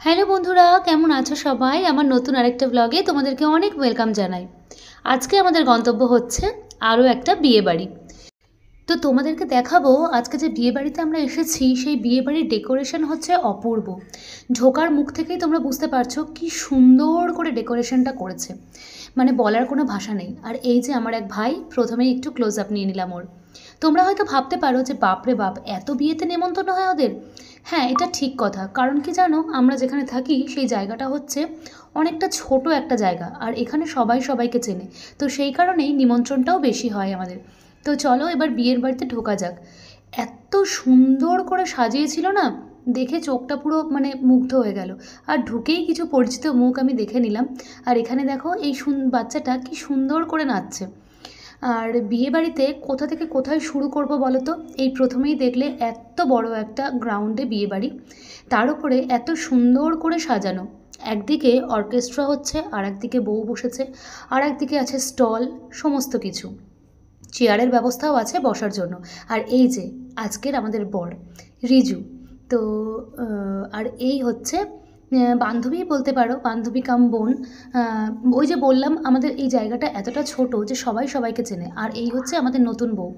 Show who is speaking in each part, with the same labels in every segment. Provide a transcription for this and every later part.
Speaker 1: Hello বন্ধুরা, কেমন আছো সবাই? আমার নতুন আরেকটা ব্লগে তোমাদেরকে অনেক ওয়েলকাম জানাই। আজকে আমাদের গন্তব্য হচ্ছে আরও একটা বিয়েবাড়ি। তো তোমাদেরকে দেখাবো আজকে যে বিয়েবাড়িতে আমরা এসেছি সেই বিয়েবাড়ির ডেকোরেশন হচ্ছে অপূর্ব। ঢোকার মুখ থেকেই তোমরা বুঝতে পারছো কি সুন্দর করে ডেকোরেশনটা করেছে, মানে বলার কোনো ভাষা নেই। আর এই যে আমার এক ভাই, প্রথমেই একটু ক্লোজ আপ নিয়ে নিলাম ওর। তোমরা হয়তো ভাবতে পারো যে বাপরে বাপ, এত বিয়েতে নেমন্তন্ন হয় ওদের। হ্যাঁ, এটা ঠিক কথা। কারণ কি জানো, আমরা যেখানে থাকি সেই জায়গাটা হচ্ছে অনেকটা ছোট একটা জায়গা, আর এখানে সবাই সবাইকে চেনে। তো সেই কারণেই নিমন্ত্রণটাও বেশি হয় আমাদের। তো চলো এবার বিয়ের বাড়িতে ঢোকা যাক। এত সুন্দর করে সাজিয়েছিল না, দেখে চোখটা পুরো মানে মুগ্ধ হয়ে গেল। আর ঢুকেই কিছু পরিচিত মুখ আমি দেখে নিলাম। আর এখানে দেখো এই বাচ্চাটা কি সুন্দর করে নাচছে। আর বিয়েবাড়িতে কোথা থেকে কোথায় শুরু করব বলো তো? এই প্রথমেই দেখলে এত বড় একটা গ্রাউন্ডে বিয়েবাড়ি, তার উপরে এত সুন্দর করে সাজানো। একদিকে অর্কেস্ট্রা হচ্ছে, আর একদিকে বউ বসেছে, আর একদিকে আছে স্টল, সমস্ত কিছু। চেয়ারের ব্যবস্থাও আছে বসার জন্য। আর এই যে আজকের আমাদের বর রিজু। তো আর এই হচ্ছে বান্ধবী বলতে পারো, বান্ধবী কাম বোন। ওই যে বললাম আমাদের এই জায়গাটা এতটা ছোট যে সবাই সবাইকে চেনে। আর এই হচ্ছে আমাদের নতুন বউ,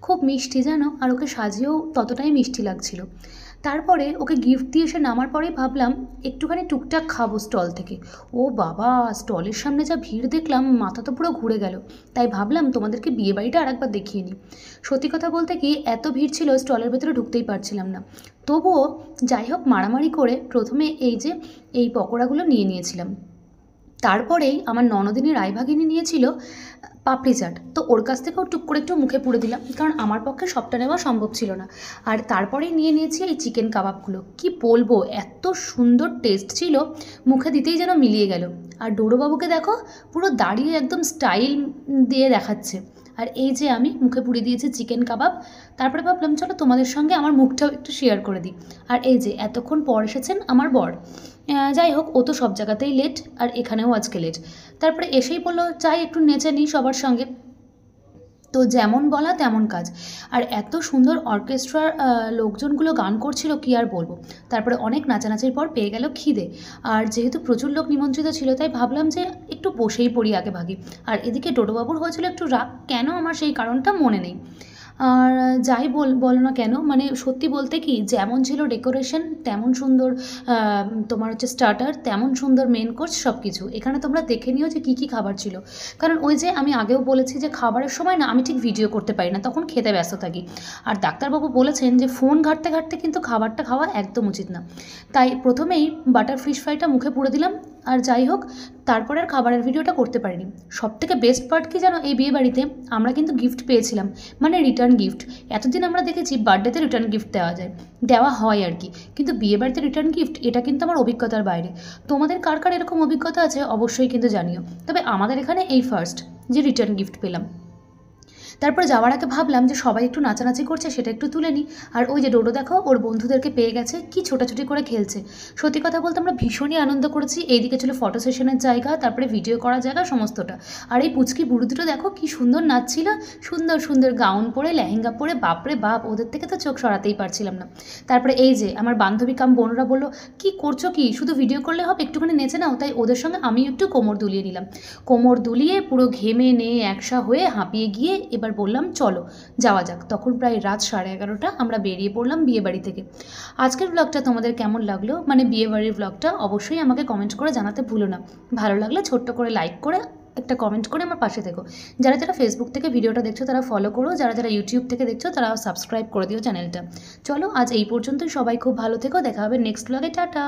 Speaker 1: খুব মিষ্টি জানো, আর ওকে সাজিয়েও ততটাই মিষ্টি লাগছিল। তারপরে ওকে গিফট দিয়ে এসে নামার পরেই ভাবলাম একটুখানি টুকটাক খাবো স্টল থেকে। ও বাবা, স্টলের সামনে যা ভিড় দেখলাম, মাথা তো পুরো ঘুরে গেল। তাই ভাবলাম তোমাদেরকে বিয়েবাড়িটা আরেকবার দেখিয়ে নিই। সত্যি কথা বলতে কি, এত ভিড় ছিল স্টলের ভেতরে ঢুকতেই পারছিলাম না। তবুও যাই হোক, মারামারি করে প্রথমে এই যে এই পকোড়াগুলো নিয়ে নিয়েছিলাম। তারপরেই আমার ননদিনী রায়ভাগিনী নিয়েছিল পাপড়ি চাট। তো ওর কাছ থেকেও টুক করে একটু মুখে পুড়ে দিলাম, কারণ আমার পক্ষে সবটা নেওয়া সম্ভব ছিল না। আর তারপরেই নিয়ে নিয়েছি এই চিকেন কাবাবগুলো। কি বলবো, এত সুন্দর টেস্ট ছিল, মুখে দিতেই যেন মিলিয়ে গেল। আর ডোরোবাবুকে দেখো, পুরো দাঁড়িয়ে একদম স্টাইল দিয়ে দেখাচ্ছে। আর এই যে আমি মুখে পুড়ে দিয়েছি চিকেন কাবাব। তারপরে ভাবলাম চলো তোমাদের সঙ্গে আমার মুখটাও একটু শেয়ার করে দিই। আর এই যে এতক্ষণ পর এসেছেন আমার বর। যাই হোক, ও তো সব জায়গাতেই লেট, আর এখানেও আজকে লেট। তারপরে এসেই বললো চাই একটু নেচে নিই সবার সঙ্গে। তো যেমন বলা তেমন কাজ। আর এত সুন্দর অর্কেস্ট্রার লোকজনগুলো গান করছিল, কি আর বলবো। তারপরে অনেক নাচানাচির পর পেয়ে গেল খিদে। আর যেহেতু প্রচুর লোক নিমন্ত্রিত ছিল, তাই ভাবলাম যে একটু বসেই পড়ি আগে ভাগে। আর এদিকে ডোডোবাবুর হয়েছিল একটু রাগ, কেন আমার সেই কারণটা মনে নেই। আর যাই বলো না কেন, মানে সত্যি বলতে কি, যেমন ছিল ডেকোরেশন তেমন সুন্দর তোমার হচ্ছে স্টার্টার, তেমন সুন্দর মেন কোর্স, সব কিছু। এখানে তোমরা দেখে নিও যে কী কী খাবার ছিল। কারণ ওই যে আমি আগেও বলেছি যে খাবারের সময় না আমি ঠিক ভিডিও করতে পারি না, তখন খেতে ব্যস্ত থাকি। আর ডাক্তারবাবু বলেছেন যে ফোন ঘাঁটতে ঘাঁটতে কিন্তু খাবারটা খাওয়া একদম উচিত না। তাই প্রথমেই বাটার ফিশ ফ্রাইটা মুখে পুরে দিলাম। আর যাই হোক, তারপরে আর খাবারের ভিডিওটা করতে পারিনি। সবথেকে বেস্ট পার্ট কি জানো, এই বিয়েবাড়িতে আমরা কিন্তু গিফট পেয়েছিলাম, মানে রিটার্ন গিফট। এতদিন আমরা দেখেছি বার্থডেতে রিটার্ন গিফট দেওয়া হয় আর কি, কিন্তু বিয়েবাড়িতে রিটার্ন গিফট এটা কিন্তু আমার অভিজ্ঞতার বাইরে। তোমাদের কার কার এরকম অভিজ্ঞতা আছে অবশ্যই কিন্তু জানিও। তবে আমাদের এখানে এই ফার্স্ট যে রিটার্ন গিফট পেলাম। তারপরে যাওয়ার আগে ভাবলাম যে সবাই একটু নাচানাচি করছে, সেটা একটু তুলে নিই। আর ওই যে ডোডো দেখো, ওর বন্ধুদেরকে পেয়ে গেছে, কি ছোটাছুটি করে খেলছে। সত্যি কথা বলতে আমরা ভীষণই আনন্দ করেছি। এইদিকে ছিল ফটো সেশনের জায়গা, তারপরে ভিডিও করার জায়গা, সমস্তটা। আর এই পুচকি বুড়ো দুটো দেখো কি সুন্দর নাচছিল, সুন্দর সুন্দর গাউন পরে, লেহেঙ্গা পরে, বাপরে বাপ, ওদের থেকে তো চোখ সরাতেই পারছিলাম না। তারপরে এই যে আমার বান্ধবী কাম বোনরা বললো কি করছো, কি শুধু ভিডিও করলে হবে, একটুখানি নেচে নাও। তাই ওদের সঙ্গে আমি একটু কোমর দুলিয়ে নিলাম। কোমর দুলিয়ে পুরো ঘেমে নিয়ে একসা হয়ে হাঁপিয়ে গিয়ে এবার বললাম চলো যাওয়া যাক। তখন প্রায় রাত 11:30 আমরা বেরিয়ে পড়লাম বিয়েবাড়ি থেকে। আজকের ব্লগটা তোমাদের কেমন লাগলো, মানে বিয়েবাড়ির ব্লগটা, অবশ্যই আমাকে কমেন্ট করে জানাতে ভুলো না। ভালো লাগলে ছোট্ট করে লাইক করে একটা কমেন্ট করে আমার পাশে থেকো। যারা যারা ফেসবুক থেকে ভিডিওটা দেখছো তারা ফলো করো, যারা যারা ইউটিউব থেকে দেখছো তারা সাবস্ক্রাইব করে দিও চ্যানেলটা। চলো আজ এই পর্যন্তই, সবাই খুব ভালো থেকো, দেখা হবে নেক্সট ব্লগে, টাটা।